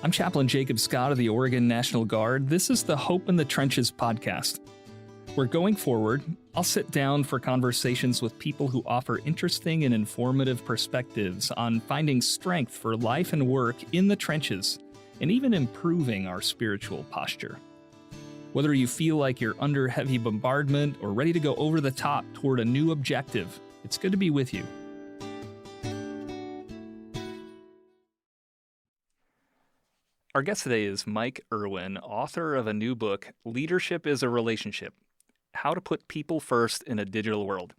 I'm Chaplain Jacob Scott of the Oregon National Guard. This is the Hope in the Trenches podcast, where going forward, I'll sit down for conversations with people who offer interesting and informative perspectives on finding strength for life and work in the trenches, and even improving our spiritual posture. Whether you feel like you're under heavy bombardment or ready to go over the top toward a new objective, it's good to be with you. Our guest today is Mike Erwin, author of a new book, Leadership is a Relationship: How to Put People First in a Digital World.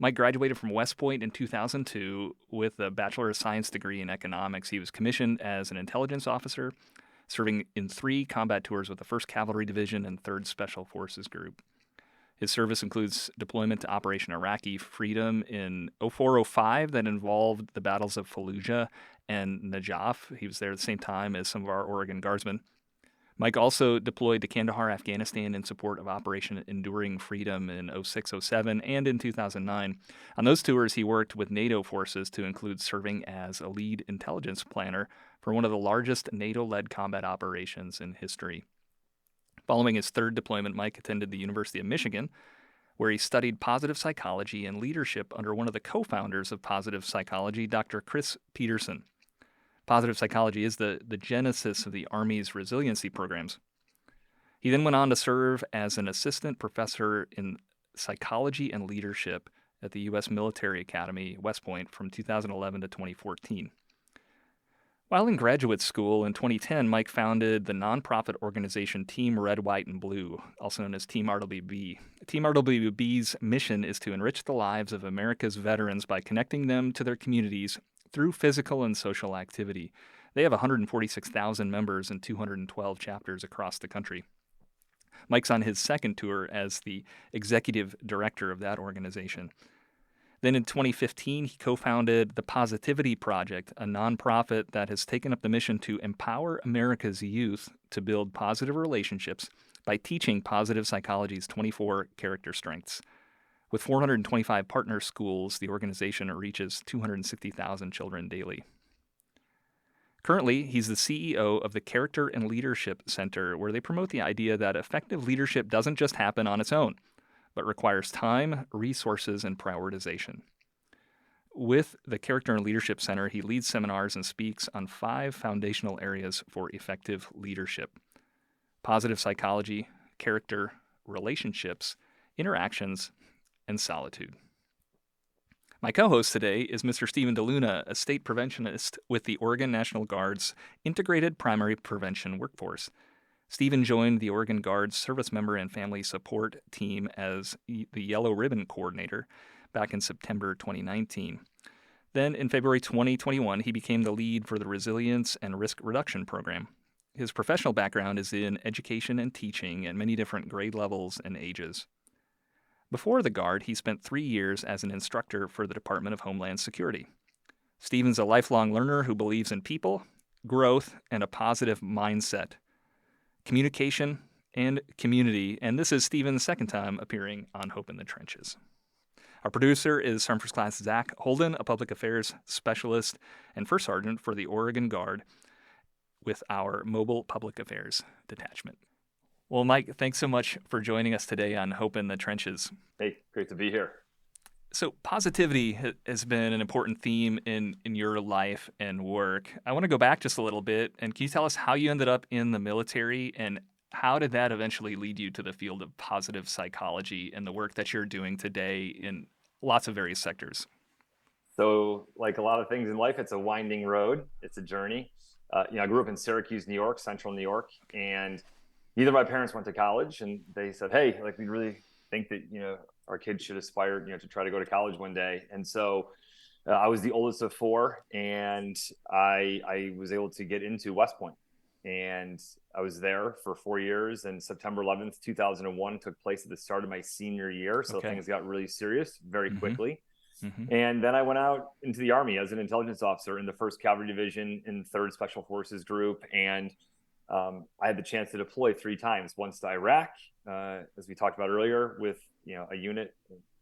Mike graduated from West Point in 2002 with a Bachelor of Science degree in economics. He was commissioned as an intelligence officer, serving in 3 combat tours with the 1st Cavalry Division and 3rd Special Forces Group. His service includes deployment to Operation Iraqi Freedom in 04-05 that involved the battles of Fallujah and Najaf. He was there at the same time as some of our Oregon Guardsmen. Mike also deployed to Kandahar, Afghanistan in support of Operation Enduring Freedom in 06-07 and in 2009. On those tours, he worked with NATO forces to include serving as a lead intelligence planner for one of the largest NATO-led combat operations in history. Following his 3rd deployment, Mike attended the University of Michigan, where he studied positive psychology and leadership under one of the co-founders of positive psychology, Dr. Chris Peterson. Positive psychology is the genesis of the Army's resiliency programs. He then went on to serve as an assistant professor in psychology and leadership at the U.S. Military Academy, West Point, from 2011 to 2014. While in graduate school in 2010, Mike founded the nonprofit organization Team Red, White, and Blue, also known as Team RWB. Team RWB's mission is to enrich the lives of America's veterans by connecting them to their communities through physical and social activity. They have 146,000 members and 212 chapters across the country. Mike's on his 2nd tour as the executive director of that organization. Then in 2015, he co-founded the Positivity Project, a nonprofit that has taken up the mission to empower America's youth to build positive relationships by teaching positive psychology's 24 character strengths. With 425 partner schools, the organization reaches 260,000 children daily. Currently, he's the CEO of the Character and Leadership Center, where they promote the idea that effective leadership doesn't just happen on its own, but requires time, resources, and prioritization. With the Character and Leadership Center, he leads seminars and speaks on 5 foundational areas for effective leadership: positive psychology, character, relationships, interactions, and solitude. My co-host today is Mr. Steve DeLuna, a state preventionist with the Oregon National Guard's Integrated Primary Prevention Workforce. Stephen joined the Oregon Guard's Service Member and Family Support Team as the Yellow Ribbon Coordinator back in September 2019. Then in February 2021, he became the lead for the Resilience and Risk Reduction Program. His professional background is in education and teaching at many different grade levels and ages. Before the Guard, he spent 3 years as an instructor for the Department of Homeland Security. Stephen's a lifelong learner who believes in people, growth, and a positive mindset, communication, and community, and this is Stephen's 2nd time appearing on Hope in the Trenches. Our producer is Sergeant First Class Zach Holden, a public affairs specialist and first sergeant for the Oregon Guard with our Mobile Public Affairs Detachment. Well, Mike, thanks so much for joining us today on Hope in the Trenches. Hey, great to be here. So positivity has been an important theme in your life and work. I want to go back just a little bit, and can you tell us how you ended up in the military, and how did that eventually lead you to the field of positive psychology and the work that you're doing today in lots of various sectors? So like a lot of things in life, it's a winding road. It's a journey. I grew up in Syracuse, New York, central New York, and neither of my parents went to college, and they said, hey, like we really think that, our kids should aspire, to try to go to college one day. And so I was the oldest of 4, and I was able to get into West Point, and I was there for 4 years, and September 11th, 2001 took place at the start of my senior year. So things got really serious very quickly. Mm-hmm. And then I went out into the Army as an intelligence officer in the 1st Cavalry Division in 3rd Special Forces Group. And I had the chance to deploy 3 times, once to Iraq, as we talked about earlier, with a unit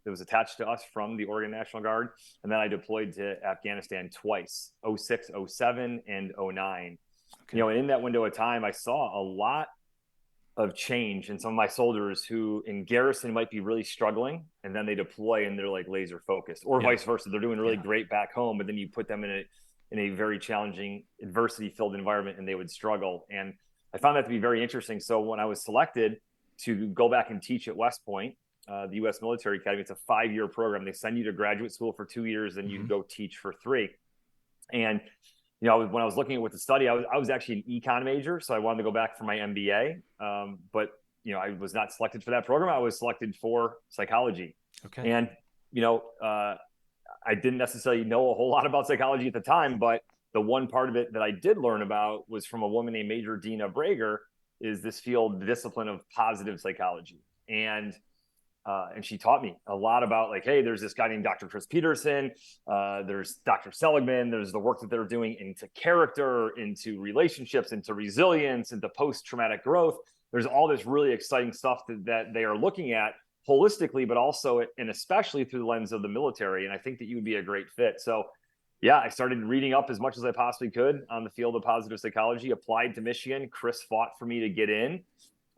that was attached to us from the Oregon National Guard. And then I deployed to Afghanistan twice, 06, 07, and 09. You know, and in that window of time, I saw a lot of change in some of my soldiers who in garrison might be really struggling, and then they deploy and they're like laser focused, or vice versa. They're doing really great back home, but then you put them in a very challenging, adversity filled environment and they would struggle. And I found that to be very interesting. So when I was selected to go back and teach at West Point, the U.S. Military Academy, it's a 5-year program. They send you to graduate school for 2 years, and you go teach for 3. And you know, when I was looking at what to study, I was actually an econ major, so I wanted to go back for my MBA. But you know, I was not selected for that program. I was selected for psychology. Okay. And you know, I didn't necessarily know a whole lot about psychology at the time, but the one part of it that I did learn about was from a woman named Major Dina Brager, is this field, the discipline of positive psychology. And she taught me a lot about like, hey, there's this guy named Dr. Chris Peterson. There's Dr. Seligman. There's the work that they're doing into character, into relationships, into resilience, into post-traumatic growth. There's all this really exciting stuff that they are looking at holistically, but also and especially through the lens of the military. And I think that you would be a great fit. So yeah, I started reading up as much as I possibly could on the field of positive psychology, applied to Michigan. Chris fought for me to get in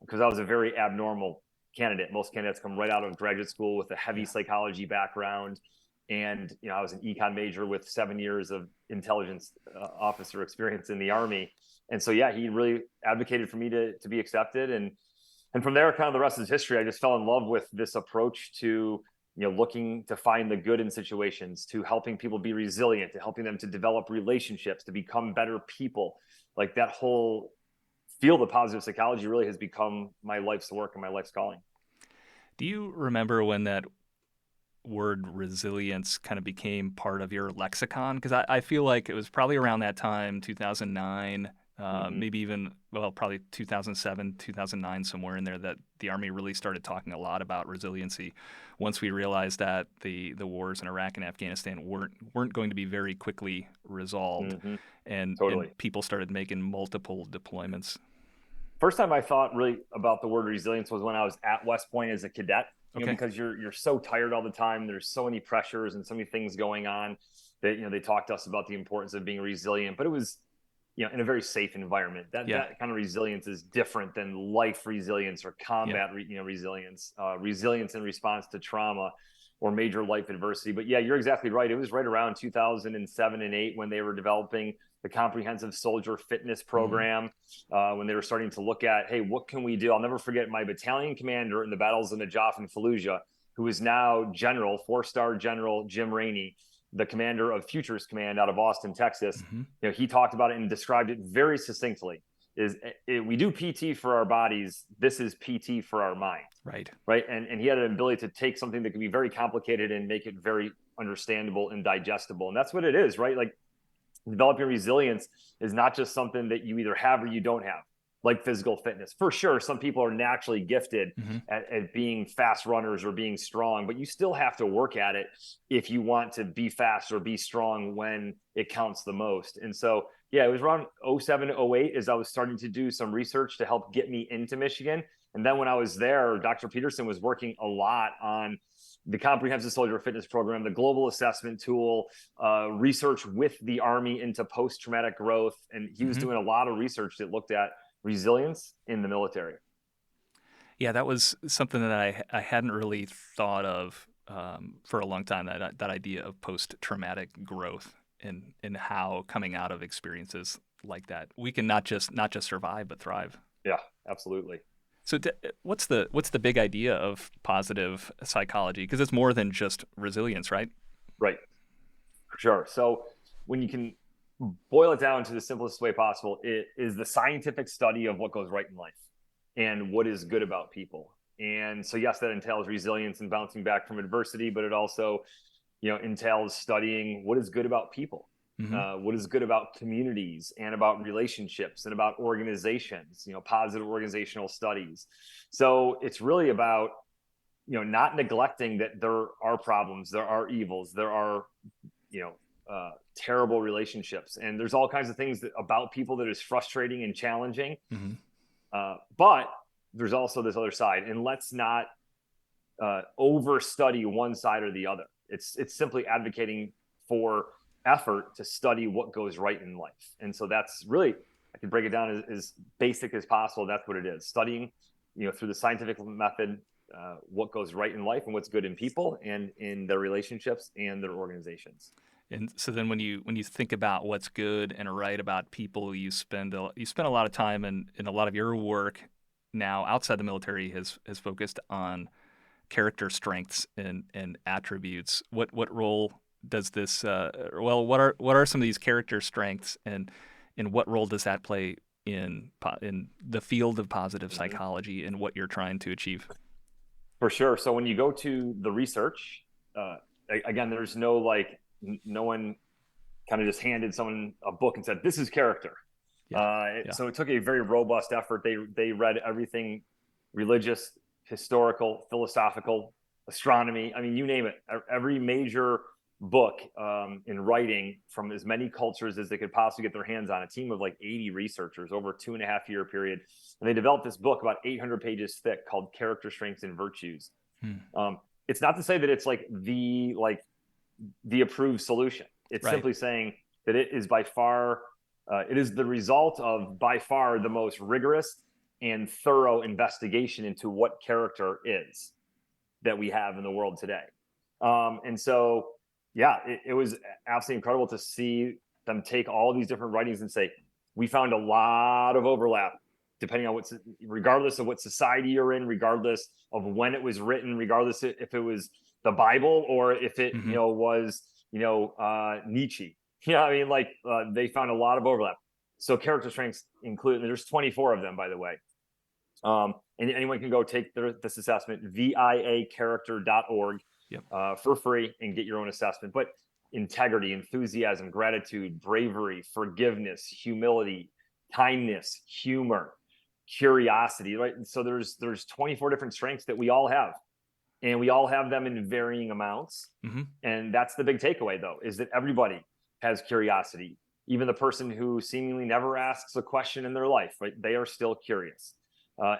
because I was a very abnormal candidate. Most candidates come right out of graduate school with a heavy psychology background. And, you know, I was an econ major with 7 years of intelligence officer experience in the Army. And so, yeah, he really advocated for me to be accepted. And from there, kind of the rest is history. I just fell in love with this approach to, you know, looking to find the good in situations, to helping people be resilient, to helping them to develop relationships, to become better people. Like that whole field of positive psychology really has become my life's work and my life's calling. Do you remember when that word resilience kind of became part of your lexicon? Because I feel like it was probably around that time, 2009, maybe even, well, probably 2007, 2009, somewhere in there, that the Army really started talking a lot about resiliency. Once we realized that the wars in Iraq and Afghanistan weren't going to be very quickly resolved, and people started making multiple deployments. First time I thought really about the word resilience was when I was at West Point as a cadet. You know, because you're so tired all the time. There's so many pressures and so many things going on that, you know, they talked to us about the importance of being resilient, but it was, you know, in a very safe environment. That kind of resilience is different than life resilience or combat, resilience, resilience in response to trauma or major life adversity. But yeah, you're exactly right. It was right around 2007 and 8 when they were developing the comprehensive soldier fitness program, when they were starting to look at, hey, what can we do? I'll never forget my battalion commander in the battles of Najaf and Fallujah, who is now General, 4-star General Jim Rainey, the commander of Futures Command out of Austin, Texas. You know, he talked about it and described it very succinctly. We do PT for our bodies. This is PT for our mind. Right. And he had an ability to take something that could be very complicated and make it very understandable and digestible. And that's what it is, right? Like, developing resilience is not just something that you either have or you don't have, like physical fitness. For sure, some people are naturally gifted at being fast runners or being strong, but you still have to work at it if you want to be fast or be strong when it counts the most. And so, yeah, it was around 07, 08 as I was starting to do some research to help get me into Michigan. And then when I was there, Dr. Peterson was working a lot on the comprehensive soldier fitness program, the global assessment tool, research with the Army into post-traumatic growth. And he was doing a lot of research that looked at resilience in the military. Yeah, that was something that I hadn't really thought of for a long time, that idea of post-traumatic growth and how coming out of experiences like that, we can not just survive, but thrive. Yeah, absolutely. So what's the big idea of positive psychology? Because it's more than just resilience, right? Right. For sure. So when you can boil it down to the simplest way possible, it is the scientific study of what goes right in life and what is good about people. And so, yes, that entails resilience and bouncing back from adversity, but it also, you know, entails studying what is good about people. What is good about communities and about relationships and about organizations, you know, positive organizational studies. So it's really about, you know, not neglecting that there are problems, there are evils, there are, you know, terrible relationships. And there's all kinds of things about people that is frustrating and challenging. But there's also this other side. And let's not overstudy one side or the other. It's simply advocating for effort to study what goes right in life. And so that's really I could break it down as basic as possible. That's what it is. Studying, through the scientific method, what goes right in life and what's good in people and in their relationships and their organizations. And so then when you think about what's good and right about people, you spend a lot of time, and a lot of your work now outside the military has focused on character strengths and attributes. What role does this what are some of these character strengths, and what role does that play in the field of positive psychology and what you're trying to achieve? For sure. So when you go to the research, again, there's no one kind of just handed someone a book and said, this is character. Yeah. So it took a very robust effort. They read everything: religious, historical, philosophical, astronomy. I mean, you name it. Every major book in writing from as many cultures as they could possibly get their hands on. A team of like 80 researchers over a 2.5-year period. And they developed this book about 800 pages thick called Character Strengths and Virtues. It's not to say that it's like the approved solution. It's simply saying that it is by far, it is the result of by far the most rigorous and thorough investigation into what character is that we have in the world today. And so, yeah, it was absolutely incredible to see them take all these different writings and say, we found a lot of overlap, depending on regardless of what society you're in, regardless of when it was written, regardless if it was the Bible or if it, was, Nietzsche. I mean, they found a lot of overlap. So character strengths include, there's 24 of them, by the way. And anyone can go take this assessment, viacharacter.org, for free, and get your own assessment. But integrity, enthusiasm, gratitude, bravery, forgiveness, humility, kindness, humor, curiosity, right? And so there's 24 different strengths that we all have, and we all have them in varying amounts. And that's the big takeaway, though, is that everybody has curiosity. Even the person who seemingly never asks a question in their life, right? They are still curious.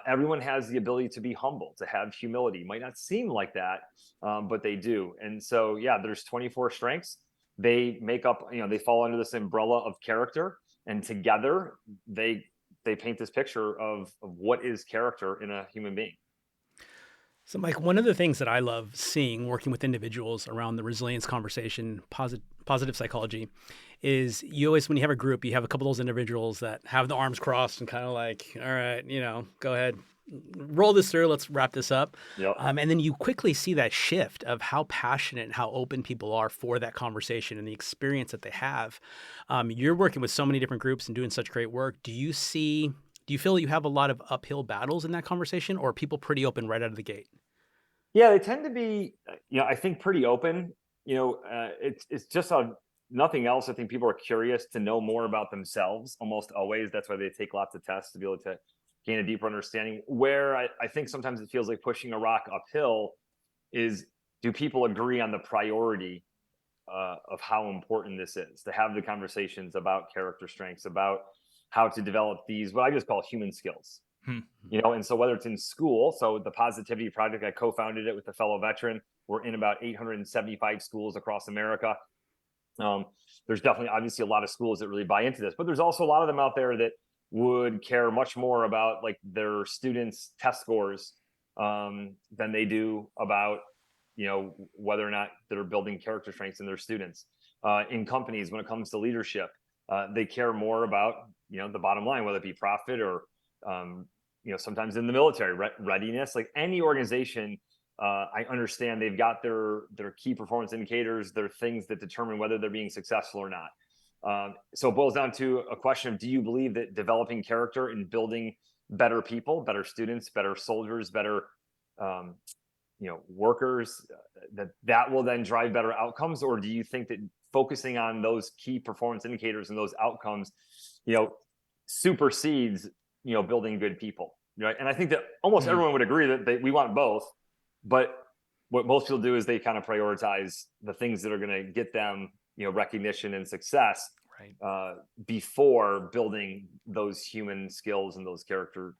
Everyone has the ability to be humble, to have humility. Might not seem like that, but they do. And so, yeah, there's 24 strengths. They make up, they fall under this umbrella of character, and together they paint this picture of what is character in a human being. So, Mike, one of the things that I love seeing working with individuals around the resilience conversation, positive psychology, is you always, when you have a group, you have a couple of those individuals that have the arms crossed and kind of like, all right, go ahead, roll this through, let's wrap this up. Yep. And then you quickly see that shift of how passionate and how open people are for that conversation and the experience that they have. You're working with so many different groups and doing such great work. Do you feel you have a lot of uphill battles in that conversation, or are people pretty open right out of the gate? Yeah, they tend to be, I think pretty open. It's just nothing else. I think people are curious to know more about themselves almost always. That's why they take lots of tests to be able to gain a deeper understanding. Where I think sometimes it feels like pushing a rock uphill is, do people agree on the priority of how important this is, to have the conversations about character strengths, about how to develop these, what I just call human skills. And so whether it's in school, so the Positivity Project, I co-founded it with a fellow veteran. We're in about 875 schools across America. There's definitely, obviously, a lot of schools that really buy into this, but there's also a lot of them out there that would care much more about like their students' test scores than they do about, whether or not they're building character strengths in their students. In companies, when it comes to leadership, they care more about, the bottom line, whether it be profit or, sometimes in the military, readiness. Like any organization, I understand they've got their key performance indicators, their things that determine whether they're being successful or not. So it boils down to a question of, do you believe that developing character and building better people, better students, better soldiers, better workers, that will then drive better outcomes? Or do you think that focusing on those key performance indicators and those outcomes, supersedes building good people, right? And I think that almost everyone would agree that we want both, but what most people do is they kind of prioritize the things that are going to get them, recognition and success, right, before building those human skills and those character,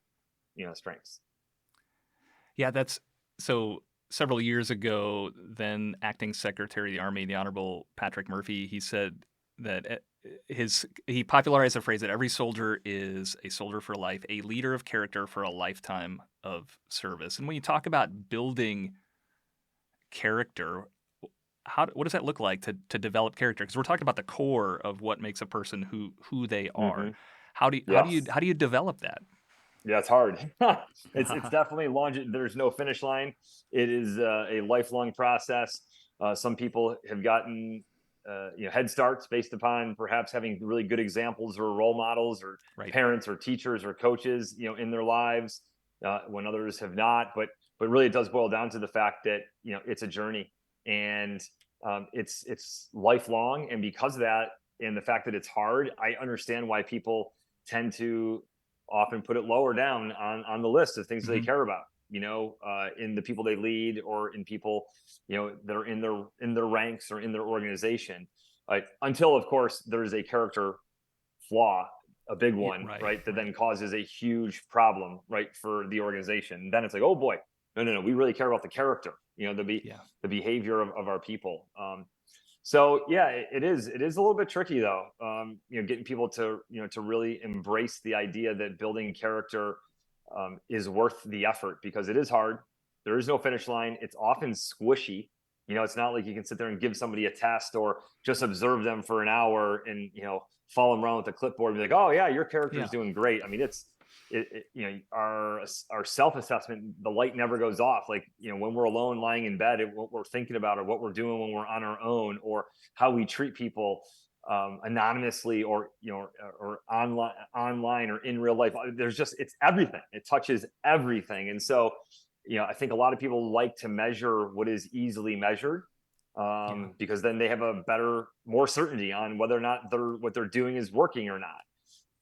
strengths. Yeah, that's so. Several years ago, then acting Secretary of the Army, the Honorable Patrick Murphy, he said that he popularized the phrase that every soldier is a soldier for life, a leader of character for a lifetime of service. And when you talk about building character, what does that look like to develop character? Because we're talking about the core of what makes a person who they are. Mm-hmm. How do you develop that? Yeah, it's hard. It's definitely there's no finish line. It is a lifelong process. Some people have gotten head starts based upon perhaps having really good examples or role models or Right. parents or teachers or coaches, in their lives, when others have not. But really, it does boil down to the fact that it's a journey, and it's lifelong. And because of that, and the fact that it's hard, I understand why people tend to often put it lower down on the list of things that they care about, in the people they lead, or in people, that are in their ranks or in their organization. Until, of course, there's a character flaw, a big one, right? That then causes a huge problem, right, for the organization. Then it's like, oh boy, no, we really care about the character, the behavior of our people. So yeah, it is a little bit tricky though, getting people to really embrace the idea that building character is worth the effort, because it is hard. There is no finish line. It's often squishy. It's not like you can sit there and give somebody a test or just observe them for an hour and follow them around with a clipboard and be like, oh yeah, your character is doing great. I mean, our self-assessment, the light never goes off. Like, when we're alone lying in bed, what we're thinking about, or what we're doing when we're on our own, or how we treat people anonymously, or or online or in real life. It's everything. It touches everything. And so I think a lot of people like to measure what is easily measured, because then they have more certainty on whether or not what they're doing is working or not.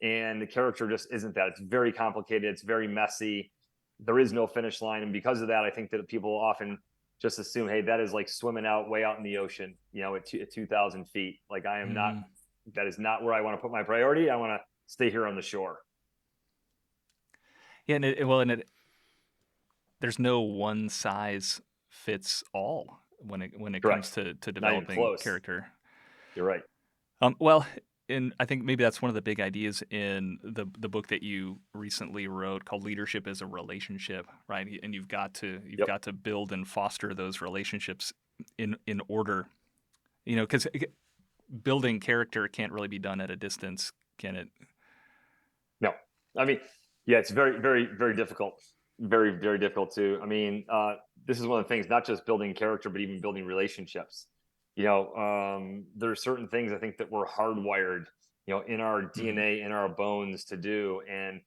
And the character just isn't that. It's very complicated. It's very messy. There is no finish line. And because of that, I think that people often just assume, hey, that is like swimming way out in the ocean, at 2,000 feet. Like, I am not, that is not where I want to put my priority. I want to stay here on the shore. Yeah. There's no one size fits all when it comes to developing character. You're right. Well, and I think maybe that's one of the big ideas in the book that you recently wrote, called Leadership as a Relationship, right? And you've got to build and foster those relationships in order, because building character can't really be done at a distance, can it? No, I mean, yeah, it's very, very, very difficult. Very, very difficult too. I mean, this is one of the things, not just building character, but even building relationships. There are certain things I think that we're hardwired, in our DNA, in our bones to do. And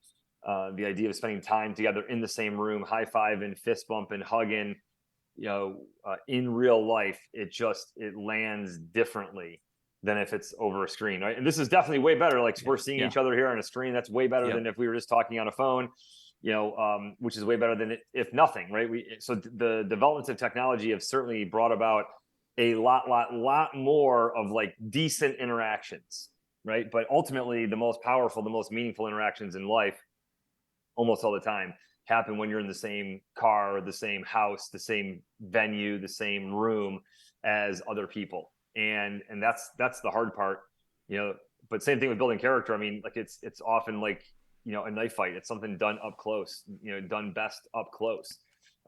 the idea of spending time together in the same room, high-fiving, fist bumping, hugging, in real life, it lands differently than if it's over a screen, right? And this is definitely way better. Like, we're seeing each other here on a screen. That's way better than if we were just talking on a phone, which is way better than if nothing, right? So the developments of technology have certainly brought about a lot more of like decent interactions, right? But ultimately, the most powerful, the most meaningful interactions in life, almost all the time, happen when you're in the same car, the same house, the same venue, the same room as other people. And that's the hard part, but same thing with building character. I mean, like, it's often like, a knife fight. It's something done up close, done best up close.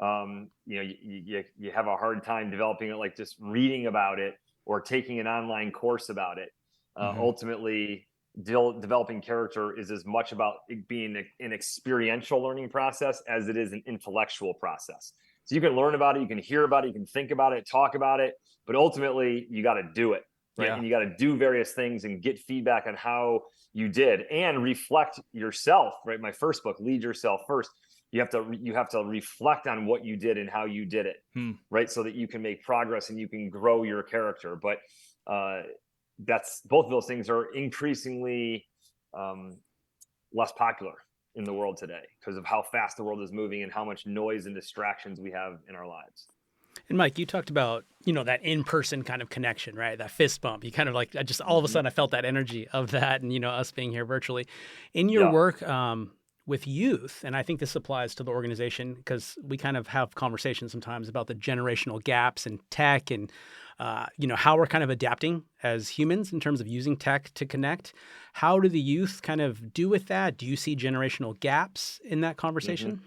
You have a hard time developing it, like just reading about it or taking an online course about it. Ultimately, developing character is as much about it being an experiential learning process as it is an intellectual process. So you can learn about it, you can hear about it, you can think about it, talk about it, but ultimately you got to do it, right? And you got to do various things and get feedback on how you did, and reflect yourself, right? My first book, Lead Yourself First. You have to reflect on what you did and how you did it, right? So that you can make progress and you can grow your character. But both of those things are increasingly less popular in the world today because of how fast the world is moving and how much noise and distractions we have in our lives. And Mike, you talked about, that in-person kind of connection, right? That fist bump. You kind of like, just all of a sudden I felt that energy of that, and, us being here virtually. In your work with youth, and I think this applies to the organization, because we kind of have conversations sometimes about the generational gaps in tech and how we're kind of adapting as humans in terms of using tech to connect. How do the youth kind of do with that? Do you see generational gaps in that conversation?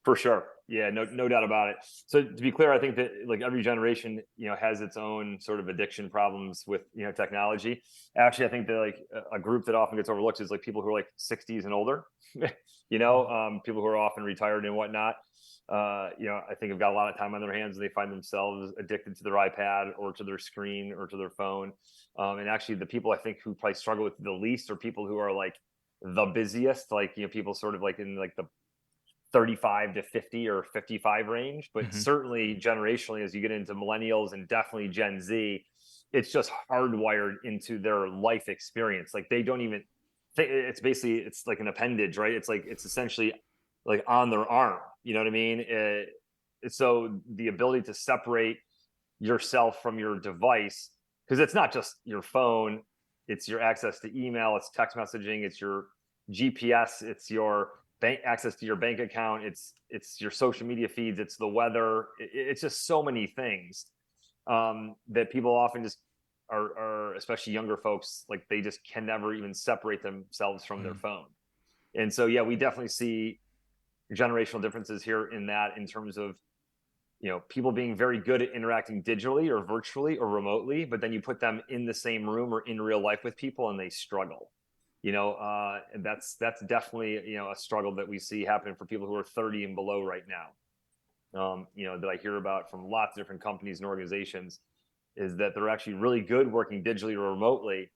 For sure. Yeah, no doubt about it. So to be clear, I think that like every generation, has its own sort of addiction problems with, technology. Actually, I think that like a group that often gets overlooked is like people who are like 60s and older, people who are often retired and whatnot. I think have got a lot of time on their hands and they find themselves addicted to their iPad or to their screen or to their phone. And actually the people I think who probably struggle with the least are people who are like the busiest, like, people sort of like in like the 35 to 50 or 55 range, but Mhm. certainly generationally, as you get into millennials and definitely Gen Z, it's just hardwired into their life experience. Like they don't even think it's like an appendage, right? It's essentially like on their arm. You know what I mean? So the ability to separate yourself from your device, because it's not just your phone, it's your access to email, it's text messaging, it's your GPS, it's your bank access to your bank account, it's your social media feeds, it's the weather, it's just so many things that people often just are, especially younger folks, like they just can never even separate themselves from their Mhm. phone. And so yeah, we definitely see generational differences here in that, in terms of people being very good at interacting digitally or virtually or remotely, but then you put them in the same room or in real life with people and they struggle. And that's definitely a struggle that we see happening for people who are 30 and below right now. That I hear about from lots of different companies and organizations, is that they're actually really good working digitally or remotely,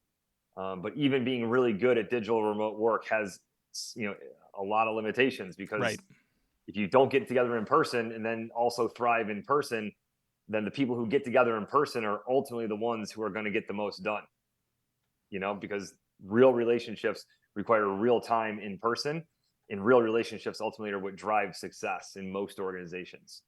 but even being really good at digital remote work has a lot of limitations, because Right. if you don't get together in person and then also thrive in person, then the people who get together in person are ultimately the ones who are going to get the most done, because real relationships require real time in person, and real relationships ultimately are what drive success in most organizations.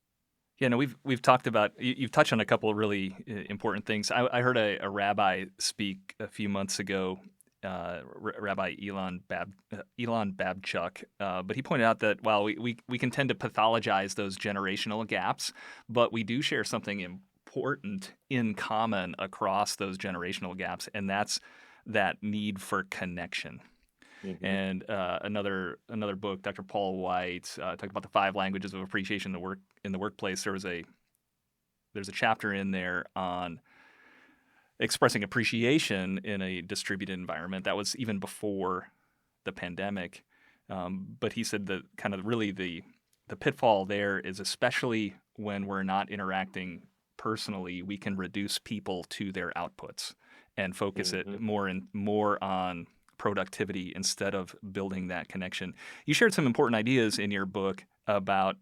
Yeah, no, we've talked about you've touched on a couple of really important things. I heard a rabbi speak a few months ago, Rabbi Elon Babchuk, but he pointed out that while we can tend to pathologize those generational gaps, but we do share something important in common across those generational gaps, and that's that need for connection. Mm-hmm. And another book, Dr. Paul White, talked about the 5 languages of appreciation in the workplace. There's a chapter in there on expressing appreciation in a distributed environment. That was even before the pandemic. But he said that kind of really the pitfall there is, especially when we're not interacting personally, we can reduce people to their outputs and focus it Mm-hmm. more on productivity instead of building that connection. You shared some important ideas in your book about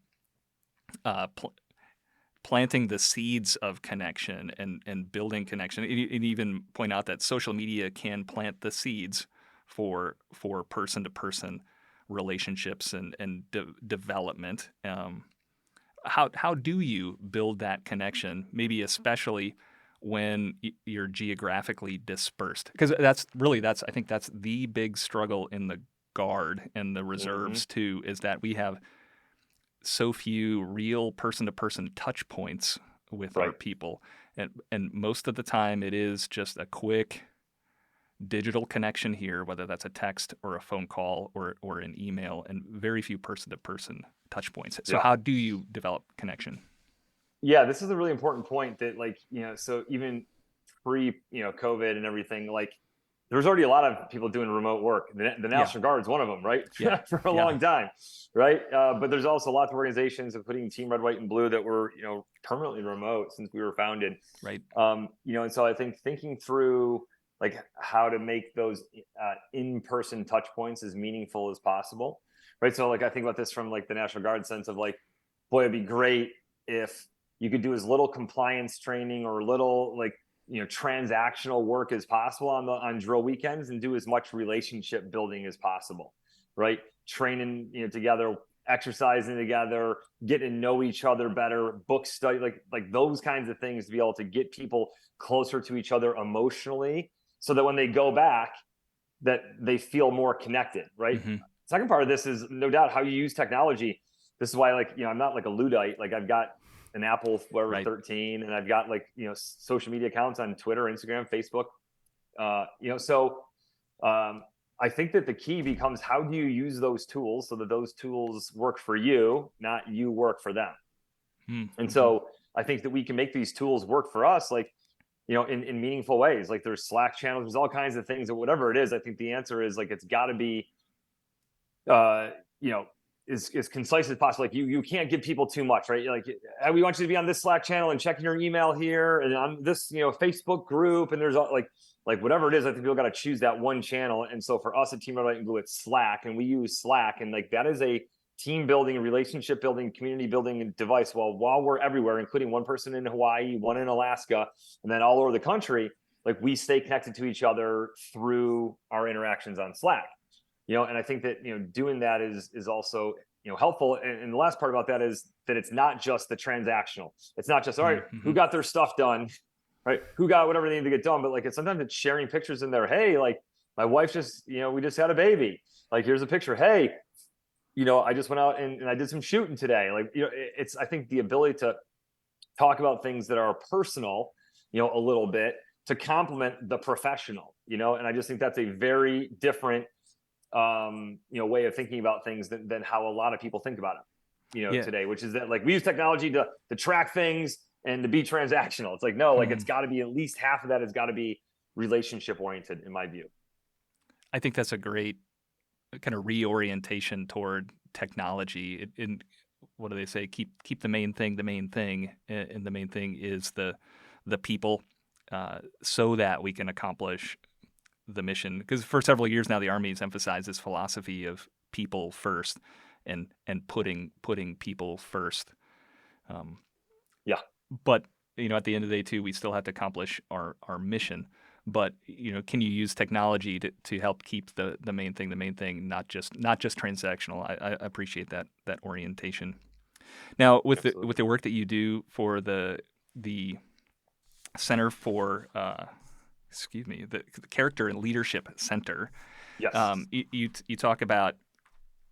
planting the seeds of connection and building connection. And even point out that social media can plant the seeds for person to person relationships and development. How do you build that connection? Maybe especially when you're geographically dispersed, because I think that's the big struggle in the Guard and the Mm-hmm. reserves too, is that we have so few real person-to-person touch points with our Right. people, and most of the time it is just a quick digital connection here, whether that's a text or a phone call or an email, and very few person-to-person touch points. So Yeah. how do you develop connection? Yeah, this is a really important point, that like, so even pre, COVID and everything, like there was already a lot of people doing remote work. The Yeah, National Guard's one of them, right? yeah, For a yeah, long time, right? But there's also lots of organizations, including Team Red, White, and Blue, that were, permanently remote since we were founded. right. And so I think thinking through like how to make those in-person touch points as meaningful as possible, right? So like I think about this from like the National Guard sense of like, boy, it'd be great if you could do as little compliance training or little like transactional work as possible on drill weekends, and do as much relationship building as possible, right? Training together, exercising together, getting to know each other better, book study, like those kinds of things, to be able to get people closer to each other emotionally, so that when they go back, that they feel more connected, right? Hmm. Second part of this is no doubt how you use technology. This is why, like, I'm not like a Luddite. Like I've got an Apple, whatever, Right. 13, and I've got like, social media accounts on Twitter, Instagram, Facebook. So I think that the key becomes, how do you use those tools so that those tools work for you, not you work for them? Mm-hmm. And so I think that we can make these tools work for us, like, in meaningful ways. Like there's Slack channels, there's all kinds of things, or whatever it is. I think the answer is like, it's got to be, as concise as possible. Like you can't give people too much, right? Like, we want you to be on this Slack channel and checking your email here and on this, Facebook group. And there's like whatever it is, I think people got to choose that one channel. And so for us at Team RWB, it's Slack, and we use Slack, and like that is a team building, relationship building, community building device. While we're everywhere, including one person in Hawaii, one in Alaska, and then all over the country, like we stay connected to each other through our interactions on Slack. And I think that, doing that is also, helpful. And the last part about that is that it's not just the transactional. It's not just, all right, who got their stuff done, right? Who got whatever they need to get done. But like, sometimes it's sharing pictures in there. Hey, like my wife just, we just had a baby. Like, here's a picture. Hey, I just went out and I did some shooting today. Like, it's, I think the ability to talk about things that are personal, a little bit, to complement the professional, and I just think that's a very different, way of thinking about things than how a lot of people think about it, today, which is that like we use technology to track things and to be transactional. It's like, no, like it's got to be at least half of that has got to be relationship oriented, in my view. I think that's a great kind of reorientation toward technology. In what do they say? Keep the main thing, and the main thing is the people, so that we can accomplish the mission. Because for several years now, the Army's emphasized this philosophy of people first, and putting people first. Yeah. But at the end of the day, too, we still have to accomplish our mission. But can you use technology to help keep the main thing, not just transactional? I appreciate that orientation. Now, with the work that you do for the Center for the Character and Leadership Center, yes, you talk about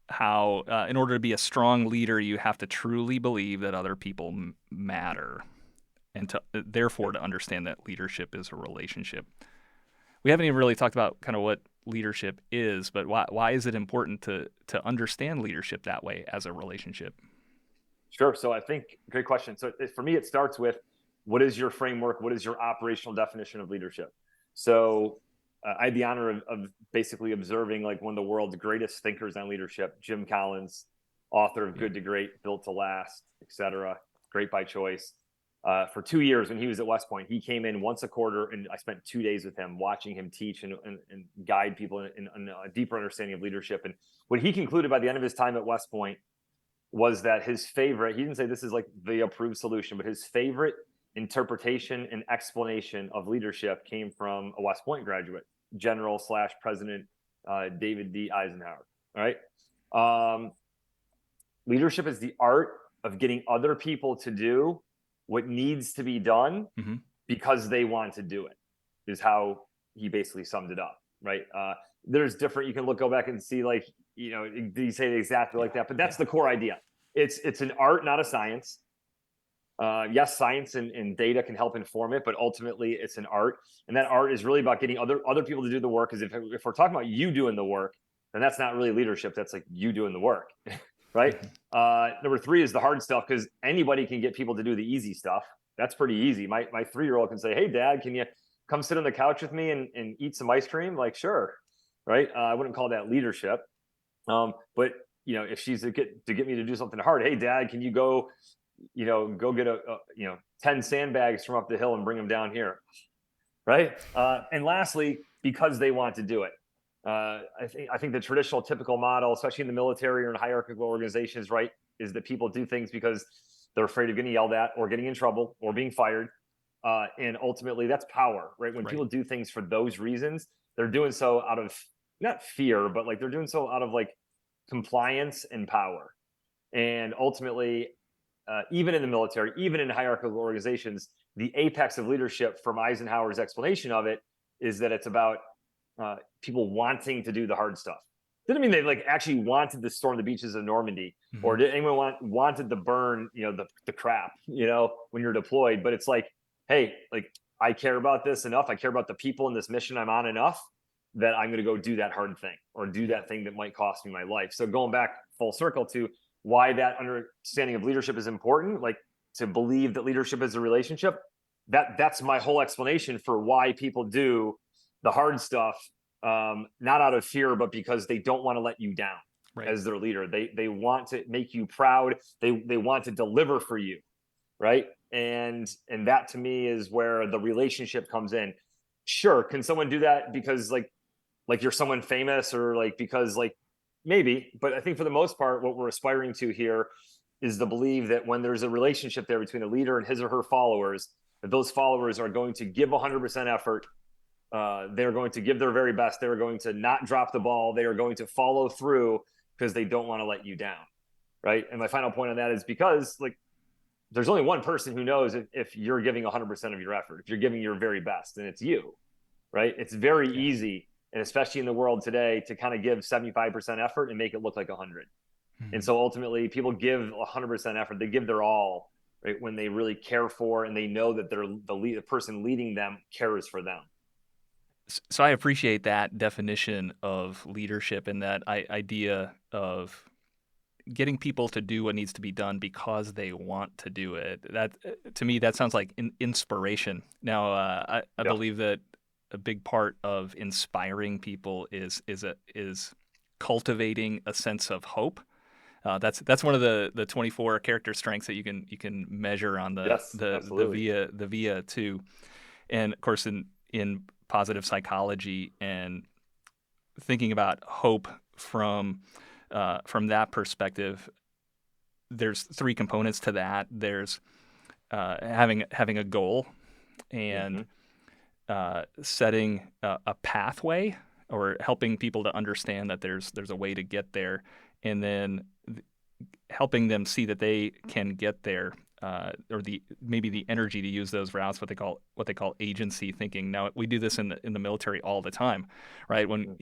how in order to be a strong leader, you have to truly believe that other people matter, and therefore to understand that leadership is a relationship. We haven't even really talked about kind of what leadership is, but why is it important to understand leadership that way as a relationship? Sure. So I think, great question. So for me, it starts with, what is your framework? What is your operational definition of leadership? So I had the honor of basically observing like one of the world's greatest thinkers on leadership, Jim Collins, author of Good to Great, Built to Last, etc. Great by choice. For 2 years when he was at West Point, he came in once a quarter, and I spent 2 days with him watching him teach and guide people in a deeper understanding of leadership. And what he concluded by the end of his time at West Point was that his favorite, he didn't say this is like the approved solution, but his favorite interpretation and explanation of leadership came from a West Point graduate, General/President David D. Eisenhower. All right. Leadership is the art of getting other people to do what needs to be done because they want to do it, is how he basically summed it up. Right. There's different, you can go back and see, like, did he say it exactly like that? But that's the core idea. It's an art, not a science. Yes, science and data can help inform it, but ultimately it's an art. And that art is really about getting other people to do the work. Because if we're talking about you doing the work, then that's not really leadership. That's like you doing the work. Right. Number 3 is the hard stuff, because anybody can get people to do the easy stuff. That's pretty easy. My 3-year-old can say, hey, Dad, can you come sit on the couch with me and eat some ice cream? Like, sure. Right. I wouldn't call that leadership. But if she's to get me to do something hard, hey, Dad, can you go get 10 sandbags from up the hill and bring them down here. Right. And lastly, because they want to do it. I think the traditional typical model, especially in the military or in hierarchical organizations, right, is that people do things because they're afraid of getting yelled at or getting in trouble or being fired. And ultimately that's power, right? When people do things for those reasons, they're doing so out of not fear, but like they're doing so out of like compliance and power. And ultimately, even in the military, even in hierarchical organizations, the apex of leadership, from Eisenhower's explanation of it, is that it's about people wanting to do the hard stuff. Didn't mean they like actually wanted to storm the beaches of Normandy, Mm-hmm. or did anyone wanted to burn, the crap, when you're deployed. But it's like, hey, like I care about this enough. I care about the people in this mission I'm on enough that I'm going to go do that hard thing or do that thing that might cost me my life. So going back full circle to why that understanding of leadership is important, like to believe that leadership is a relationship, that's my whole explanation for why people do the hard stuff, not out of fear, but because they don't want to let you down as their leader. They want to make you proud. They want to deliver for you, right? And that to me is where the relationship comes in. Sure, can someone do that because like you're someone famous, or like because like maybe, but I think for the most part, what we're aspiring to here is the belief that when there's a relationship there between a leader and his or her followers, that those followers are going to give 100% effort. They're going to give their very best. They're going to not drop the ball. They are going to follow through because they don't want to let you down, right? And my final point on that is because like there's only one person who knows if you're giving 100% of your effort, if you're giving your very best, and it's you, right? It's very easy, and especially in the world today, to kind of give 75% effort and make it look like 100. Mm-hmm. And so ultimately people give 100% effort. They give their all, right? When they really care for, and they know that the person leading them cares for them. So I appreciate that definition of leadership and that idea of getting people to do what needs to be done because they want to do it. That to me, that sounds like inspiration. Now, I believe that a big part of inspiring people is cultivating a sense of hope. That's one of the 24 character strengths that you can measure on the VIA too, and of course in positive psychology and thinking about hope from that perspective, there's three components to that. There's having a goal and setting a pathway, or helping people to understand that there's a way to get there, and then helping them see that they can get there, or maybe the energy to use those routes, what they call agency thinking. Now we do this in the military all the time, right? When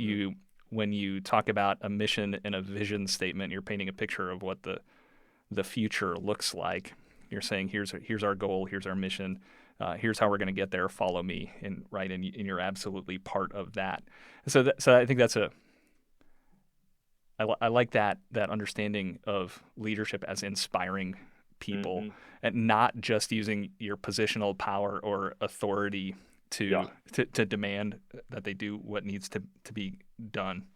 you talk about a mission and a vision statement, you're painting a picture of what the future looks like. You're saying here's our goal, here's our mission, here's how we're going to get there. Follow me, and you're absolutely part of that. So I think I like that understanding of leadership as inspiring people, and not just using your positional power or authority to demand that they do what needs to be done.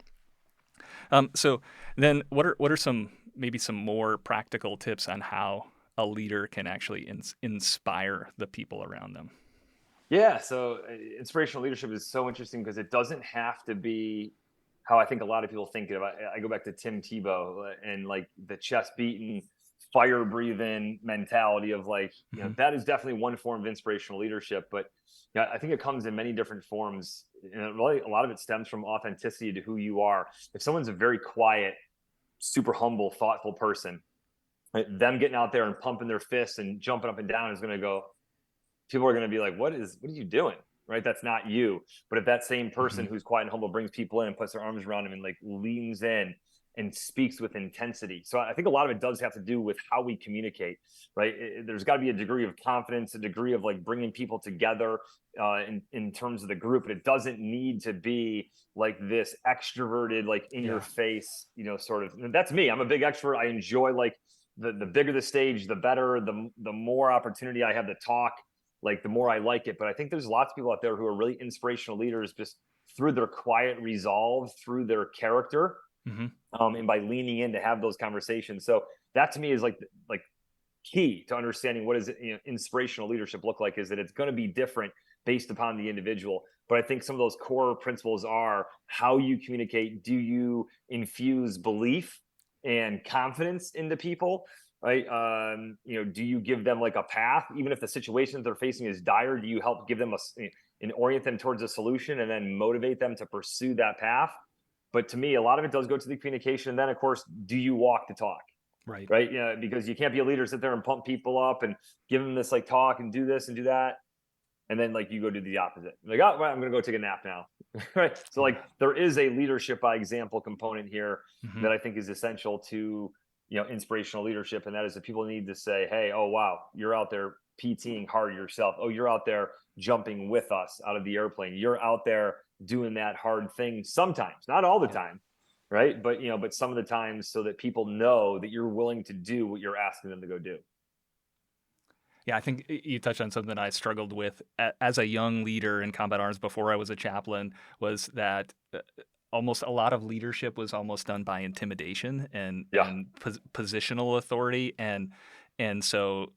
So then what are some more practical tips on how a leader can actually inspire the people around them? Yeah, so inspirational leadership is so interesting because it doesn't have to be how I think a lot of people think of it. I go back to Tim Tebow and like the chest beating, fire breathing mentality of like, that is definitely one form of inspirational leadership. But I think it comes in many different forms. And really, a lot of it stems from authenticity to who you are. If someone's a very quiet, super humble, thoughtful person, right, them getting out there and pumping their fists and jumping up and down is going to go, people are going to be like, what are you doing? Right? That's not you. But if that same person who's quiet and humble brings people in and puts their arms around them and like leans in and speaks with intensity. So I think a lot of it does have to do with how we communicate, right? There's got to be a degree of confidence, a degree of like bringing people together in terms of the group. But it doesn't need to be like this extroverted, like in your face, sort of. And that's me. I'm a big extrovert. I enjoy like the bigger the stage, the better, the more opportunity I have to talk, like the more I like it. But I think there's lots of people out there who are really inspirational leaders just through their quiet resolve, through their character, and by leaning in to have those conversations. So that to me is like key to understanding what is inspirational leadership look like, is that it's going to be different based upon the individual. But I think some of those core principles are how you communicate. Do you infuse belief and confidence into people? Right. Do you give them like a path, even if the situation that they're facing is dire? Do you help give them and orient them towards a solution and then motivate them to pursue that path? But to me, a lot of it does go to the communication. And then, of course, do you walk the talk? Right. Right. Yeah. Because you can't be a leader, sit there and pump people up and give them this like talk and do this and do that. and then like you go do the opposite. Like, oh, well, I'm going to go take a nap now. Right. So like there is a leadership by example component here Mm-hmm. that I think is essential to, inspirational leadership. And that is that people need to say, hey, oh, wow, you're out there PTing hard yourself. Oh, you're out there jumping with us out of the airplane. You're out there doing that hard thing sometimes, not all the time. Right. But some of the times, so that people know that you're willing to do what you're asking them to go do. Yeah, I think you touched on something I struggled with as a young leader in combat arms before I was a chaplain, was that almost a lot of leadership was almost done by intimidation and Yeah. positional authority, and so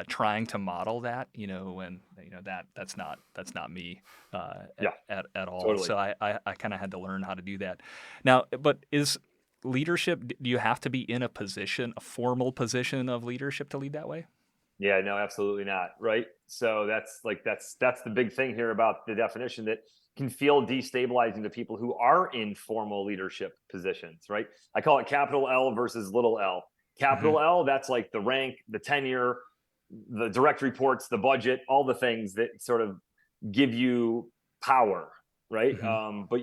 trying to model that, when that's not me Yeah. at all. Totally. So I kind of had to learn how to do that. Now, but is leadership? Do you have to be in a formal position of leadership to lead that way? Yeah, no, absolutely not. Right. So that's the big thing here about the definition that can feel destabilizing to people who are in formal leadership positions. Right. I call it capital L versus little L. Capital L, that's like the rank, the tenure, the direct reports, the budget, all the things that sort of give you power. Right. But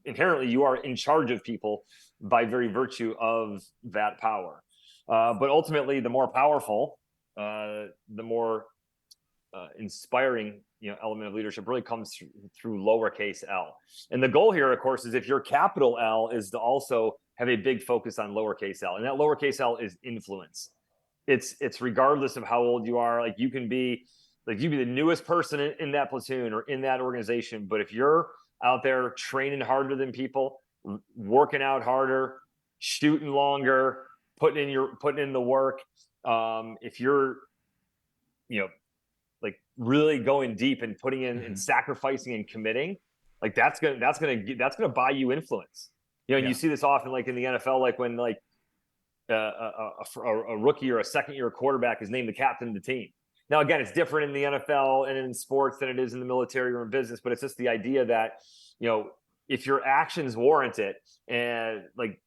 inherently, you are in charge of people by very virtue of that power. But ultimately, the more powerful, the more inspiring element of leadership really comes through lowercase L. And the goal here, of course, is if your capital L, is to also have a big focus on lowercase L, and that lowercase L is influence. It's regardless of how old you are. Like you can be the newest person in that platoon or in that organization, but if you're out there training harder than people, working out harder, shooting longer, putting in the work, if you're like really going deep and putting in and sacrificing and committing, like that's gonna buy you influence. And you see this often, like in the NFL, like when like a rookie or a second year quarterback is named the captain of the team. Now, again, it's different in the NFL and in sports than it is in the military or in business, but it's just the idea that, if your actions warrant it, and like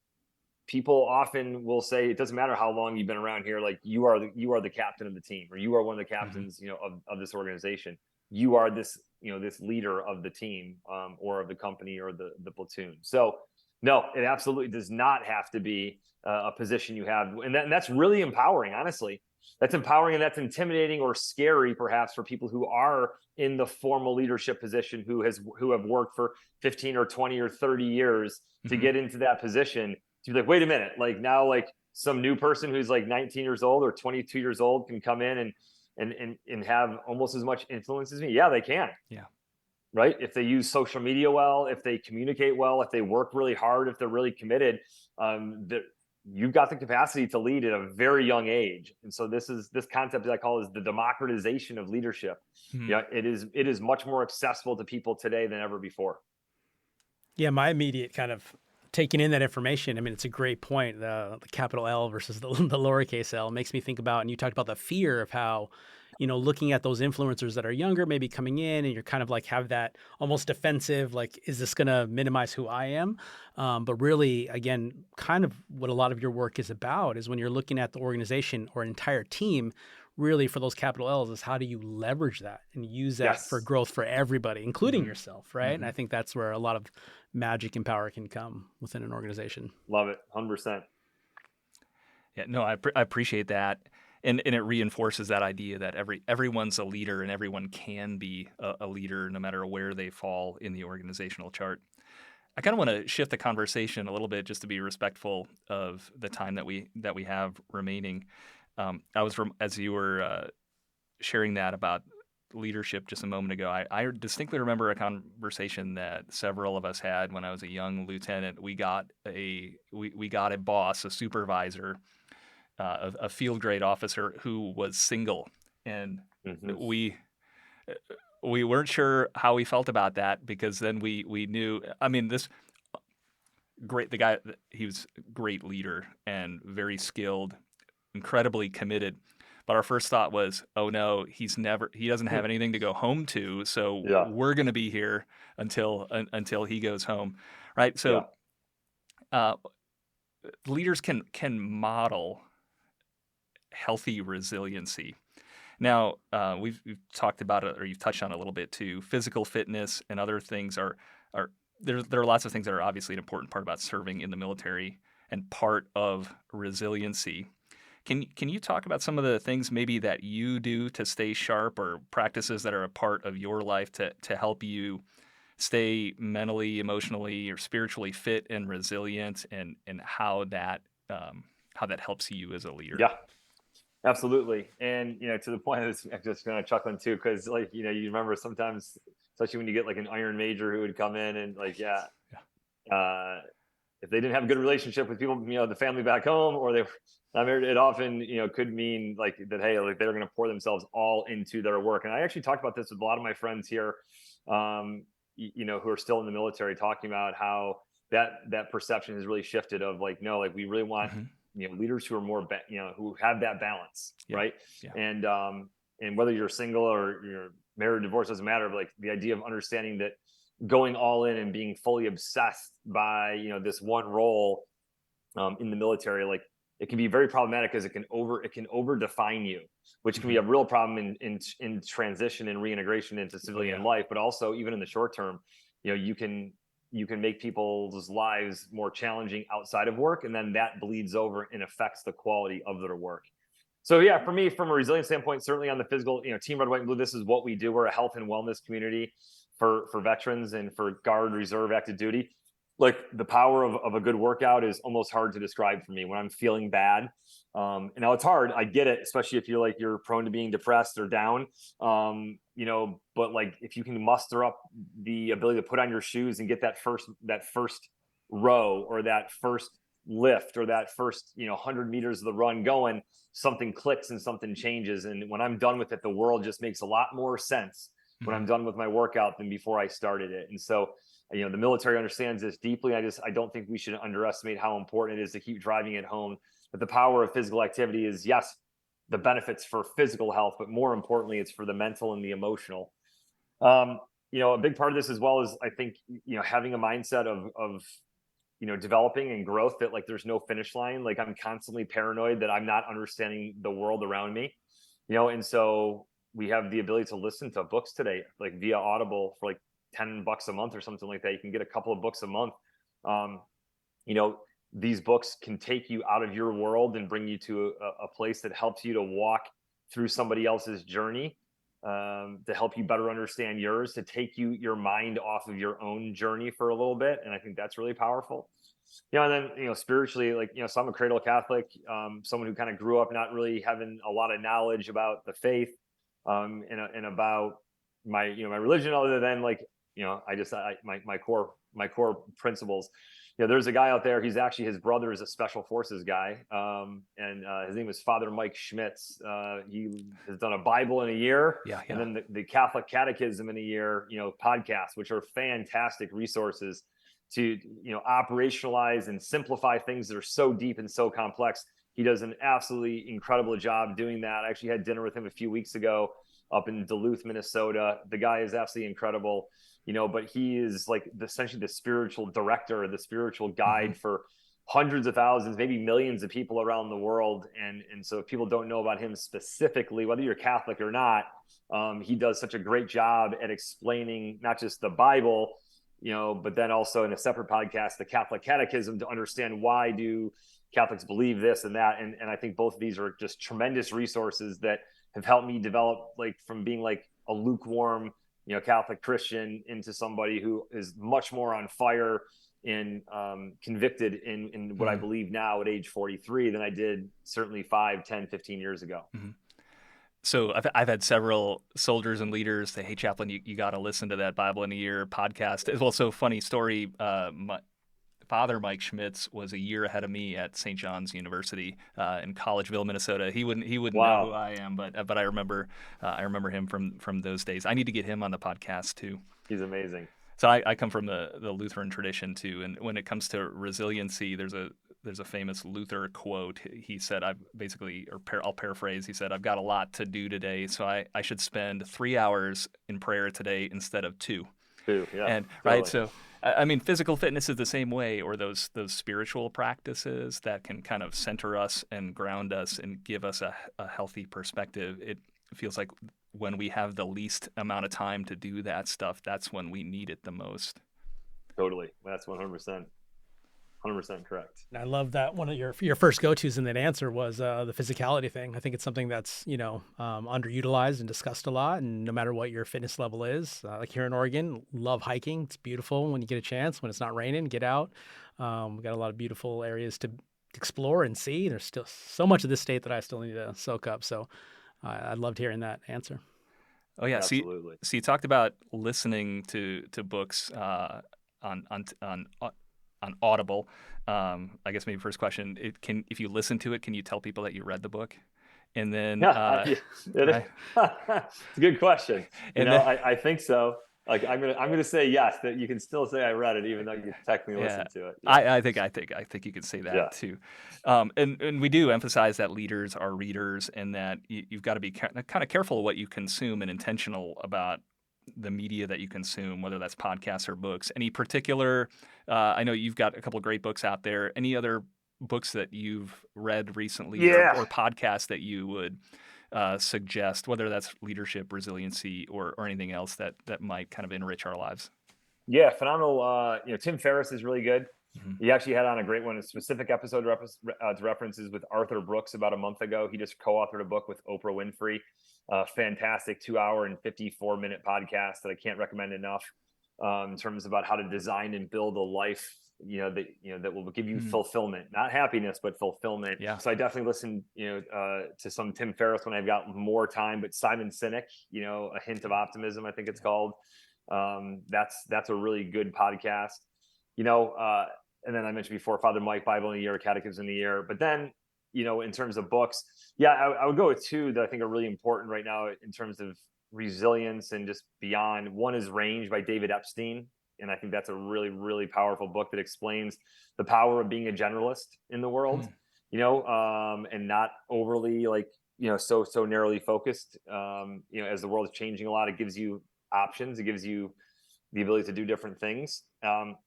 people often will say, it doesn't matter how long you've been around here, like you are the captain of the team, or you are one of the captains, of this organization. You are this, this leader of the team, or of the company or the platoon. So no, it absolutely does not have to be a position you have. And that's really empowering, honestly. That's empowering, and that's intimidating or scary perhaps for people who are in the formal leadership position, who have worked for 15 or 20 or 30 years to get into that position, to be like, wait a minute, like now, like some new person who's like 19 years old or 22 years old can come in and have almost as much influence as me. Yeah, they can. Yeah. Right. If they use social media well, if they communicate well, if they work really hard, if they're really committed, you've got the capacity to lead at a very young age. And so this concept that I call is the democratization of leadership. Yeah, it is much more accessible to people today than ever before. Yeah, my immediate kind of taking in that information, I mean, it's a great point. The capital L versus the lowercase L makes me think about, and you talked about the fear of how, looking at those influencers that are younger, maybe coming in, and you're kind of like have that almost defensive, like, is this going to minimize who I am? But really, again, kind of what a lot of your work is about is when you're looking at the organization or an entire team, really for those capital L's is how do you leverage that and use that for growth for everybody, including yourself, right? And I think that's where a lot of magic and power can come within an organization. Love it, 100%. Yeah, no, I appreciate that. And it reinforces that idea that everyone's a leader and everyone can be a leader no matter where they fall in the organizational chart. I kind of want to shift the conversation a little bit just to be respectful of the time that we have remaining. As you were sharing that about leadership just a moment ago, I distinctly remember a conversation that several of us had when I was a young lieutenant. We got a boss, a supervisor, a field grade officer who was single, and we weren't sure how we felt about that, because then we knew, I mean, the guy, he was a great leader and very skilled, incredibly committed. But our first thought was, oh no, he doesn't have anything to go home to, so we're going to be here until he goes home, right? So leaders can model healthy resiliency. Now, we've talked about it, or you've touched on it a little bit too. Physical fitness and other things are there are lots of things that are obviously an important part about serving in the military and part of resiliency. Can you talk about some of the things maybe that you do to stay sharp, or practices that are a part of your life to help you stay mentally, emotionally, or spiritually fit and resilient, and how that helps you as a leader? Yeah, absolutely. And, to the point, I'm just kind of chuckling too, because like, you remember sometimes, especially when you get like an Iron Major who would come in and like, yeah, if they didn't have a good relationship with people, the family back home, or they were not married, it often, could mean like that, hey, like they're going to pour themselves all into their work. And I actually talked about this with a lot of my friends here, who are still in the military, talking about how that perception has really shifted of like, no, like we really want, leaders who are more, who have that balance. Yeah. Right. Yeah. And whether you're single or you're married, divorced, doesn't matter. But like the idea of understanding that going all in and being fully obsessed by, this one role in the military, like it can be very problematic, because it can over define you, which can be a real problem in transition and reintegration into civilian life, but also even in the short term, you can make people's lives more challenging outside of work, and then that bleeds over and affects the quality of their work. So yeah, for me, from a resilience standpoint, certainly on the physical, Team Red, White, and Blue, this is what we do. We're a health and wellness community for veterans and for Guard, Reserve, active duty. Like the power of a good workout is almost hard to describe for me when I'm feeling bad. And now it's hard. I get it, especially if you're prone to being depressed or down. But like if you can muster up the ability to put on your shoes and get that first row, or that first lift, or that first 100 meters of the run going, something clicks and something changes. And when I'm done with it, the world just makes a lot more sense when I'm done with my workout than before I started it. And so, the military understands this deeply. I don't think we should underestimate how important it is to keep driving it home. But the power of physical activity is, yes, the benefits for physical health, but more importantly, it's for the mental and the emotional. A big part of this as well is, I think, having a mindset of developing and growth, that like there's no finish line. Like I'm constantly paranoid that I'm not understanding the world around me, and so we have the ability to listen to books today, like via Audible, for like $10 a month or something like that. You can get a couple of books a month. These books can take you out of your world and bring you to a place that helps you to walk through somebody else's journey, to help you better understand yours, to take your mind off of your own journey for a little bit. And I think that's really powerful. And then, spiritually, like, so I'm a cradle Catholic, someone who kind of grew up not really having a lot of knowledge about the faith, and about my religion, other than like, my core principles. There's a guy out there, he's actually, his brother is a special forces guy, and his name is Father Mike Schmitz. He has done a Bible in a year, and then the Catholic Catechism in a year, podcasts, which are fantastic resources to operationalize and simplify things that are so deep and so complex. He does an absolutely incredible job doing that. I actually had dinner with him a few weeks ago up in Duluth, Minnesota. The guy is absolutely incredible, but he is like essentially the spiritual director, the spiritual guide for hundreds of thousands, maybe millions of people around the world. And so if people don't know about him specifically, whether you're Catholic or not, he does such a great job at explaining not just the Bible, but then also in a separate podcast, the Catholic Catechism, to understand why do Catholics believe this and that. And I think both of these are just tremendous resources that have helped me develop, like, from being like a lukewarm, Catholic Christian into somebody who is much more on fire and convicted in what I believe now at age 43 than I did certainly 5, 10, 15 years ago. So I've had several soldiers and leaders say, "Hey, Chaplain, you got to listen to that Bible in a Year podcast." Well, so funny story. Father Mike Schmitz was a year ahead of me at St. John's University in Collegeville, Minnesota. He wouldn't know who I am, but I remember him from those days. I need to get him on the podcast too. He's amazing. So I come from the Lutheran tradition too, and when it comes to resiliency, there's a famous Luther quote. He said, I'll paraphrase. He said, "I've got a lot to do today, so I should spend 3 hours in prayer today instead of 2." Yeah, and totally. Right, so I mean, physical fitness is the same way, or those spiritual practices that can kind of center us and ground us and give us a healthy perspective. it feels like when we have the least amount of time to do that stuff, that's when we need it the most. Totally. That's 100% correct. And I love that one of your first go-tos in that answer was the physicality thing. I think it's something that's, underutilized and discussed a lot. And no matter what your fitness level is, like here in Oregon, love hiking. It's beautiful when you get a chance. When it's not raining, get out. We've got a lot of beautiful areas to explore and see. There's still so much of this state that I still need to soak up. So I loved hearing that answer. Oh yeah, absolutely. So you talked about listening to books on Audible. I guess maybe first question: if you listen to it, can you tell people that you read the book? And then it's a good question. I think so. Like I'm gonna say yes, that you can still say I read it even though you technically listened to it. Yeah. I think you can say that too. And we do emphasize that leaders are readers, and that you've got to be kind of careful what you consume and intentional about the media that you consume, whether that's podcasts or books. Any particular? I know you've got a couple of great books out there. Any other books that you've read recently, or podcasts that you would suggest, whether that's leadership, resiliency, or anything else that might kind of enrich our lives? Yeah, phenomenal. Tim Ferriss is really good. Mm-hmm. He actually had on a great one, a specific episode references with Arthur Brooks about a month ago. He just co-authored a book with Oprah Winfrey. Fantastic 2-hour and 54-minute podcast that I can't recommend enough in terms about how to design and build a life that will give you fulfillment, not happiness, but fulfillment. Yeah. So I definitely listen, to some Tim Ferriss when I've got more time, but Simon Sinek, A Hint of Optimism, I think it's called. That's a really good podcast, and then I mentioned before, Father Mike, Bible in a Year, Catechism in a Year. But then, in terms of books, I would go with two that I think are really important right now in terms of resilience and just beyond. One is Range by David Epstein. And I think that's a really, really powerful book that explains the power of being a generalist in the world, and not overly so narrowly focused. As the world is changing a lot, it gives you options. It gives you the ability to do different things. And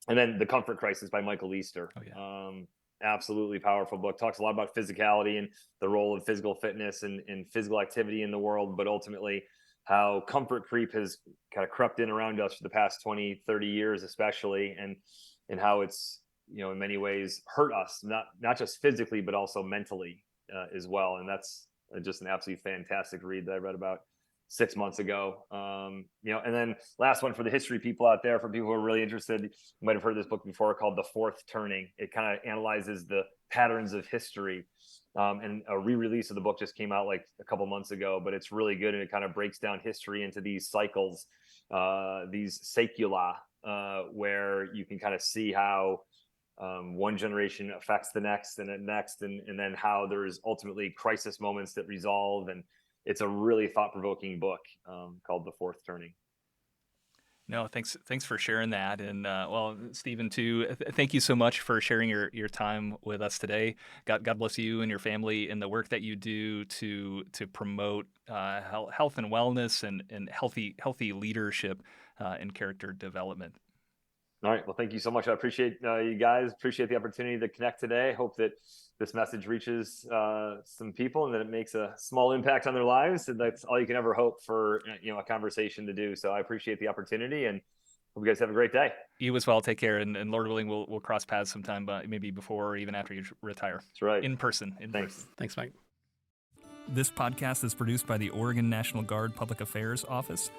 then The Comfort Crisis by Michael Easter. Oh, yeah. Absolutely powerful book. Talks a lot about physicality and the role of physical fitness and physical activity in the world, but ultimately how comfort creep has kind of crept in around us for the past 20, 30 years, especially, and how it's, in many ways hurt us, not just physically, but also mentally as well. And that's just an absolutely fantastic read that I read about 6 months ago. And then last one for the history people out there, for people who are really interested, you might have heard this book before, called The Fourth Turning. It kind of analyzes the patterns of history. And a re-release of the book just came out like a couple months ago, but it's really good. And it kind of breaks down history into these cycles, these saecula, where you can kind of see how one generation affects the next and the next, and then how there's ultimately crisis moments that resolve. And it's a really thought-provoking book called The Fourth Turning. No, thanks for sharing that. And Stephen too, thank you so much for sharing your time with us today. God bless you and your family and the work that you do to promote health and wellness and healthy leadership and character development. All right. Well, thank you so much. I appreciate you guys. Appreciate the opportunity to connect today. Hope that this message reaches some people and that it makes a small impact on their lives. And that's all you can ever hope for, a conversation to do. So I appreciate the opportunity and hope you guys have a great day. You as well. Take care. And Lord willing, we'll cross paths sometime, but maybe before or even after you retire. That's right. In person. Thanks. Thanks, Mike. This podcast is produced by the Oregon National Guard Public Affairs Office.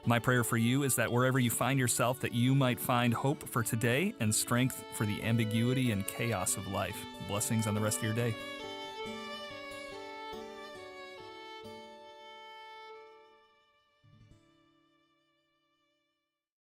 My prayer for you is that wherever you find yourself, that you might find hope for today and strength for the ambiguity and chaos of life. Blessings on the rest of your day.